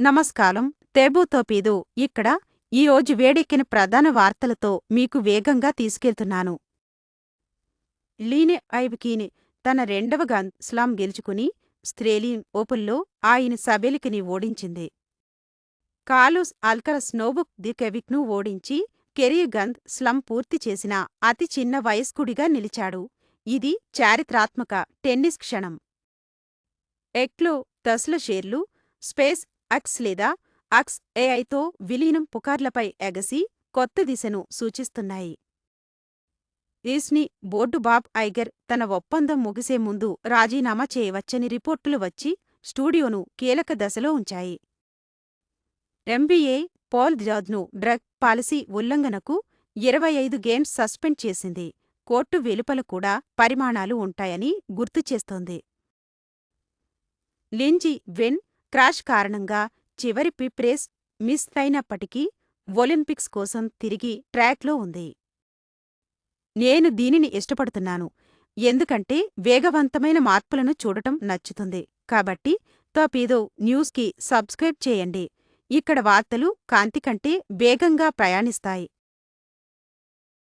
నమస్కారం. తేబూతోపీదు ఇక్కడ ఈరోజు వేడెక్కిన ప్రధాన వార్తలతో మీకు వేగంగా తీసుకెళ్తున్నాను. లీనె ఐబ్కీని తన రెండవ గ్రాండ్ స్లామ్ గెలుచుకుని ఆస్ట్రేలియన్ ఓపెన్లో ఆయన సబెలిక్ని ఓడించింది. కార్లోస్ అల్కరాజ్ నోవాక్ జోకోవిచ్ను ఓడించి కెరీర్ గ్రాండ్ స్లామ్ పూర్తి చేసిన అతి చిన్న వయస్కుడిగా నిలిచాడు. ఇది చారిత్రాత్మక టెన్నిస్ క్షణం. ఎక్స్లో టెస్లా షేర్లు స్పేస్ ఎక్స్ లేదా ఎక్స్ ఏఐతో విలీనం పుకార్లపై ఎగసి కొత్త దిశను సూచిస్తున్నాయి. ఈస్నీ బోర్డు బాబ్ ఐగర్ తన ఒప్పందం ముగిసే ముందు రాజీనామా చేయవచ్చని రిపోర్టులు వచ్చి స్టూడియోను కీలక దశలో ఉంచాయి. ఎంబీఏ పాల్ జార్జ్ను డ్రగ్ పాలసీ ఉల్లంఘనకు 25 గేమ్స్ సస్పెండ్ చేసింది. కోర్టు వెలుపల కూడా పరిమాణాలు ఉంటాయని గుర్తు చేస్తోంది. లింజీ వెన్ క్రాష్ కారణంగా చివరి పిప్ రేస్ మిస్ అయినప్పటికీ ఒలింపిక్స్ కోసం తిరిగి ట్రాక్లో ఉంది. నేను దీనిని ఇష్టపడుతున్నాను ఎందుకంటే వేగవంతమైన మార్పులను చూడటం నచ్చుతుంది. కాబట్టి టాపీదో న్యూస్కి సబ్స్క్రైబ్ చేయండి. ఇక్కడ వార్తలు కాంతి కంటే వేగంగా ప్రయాణిస్తాయి.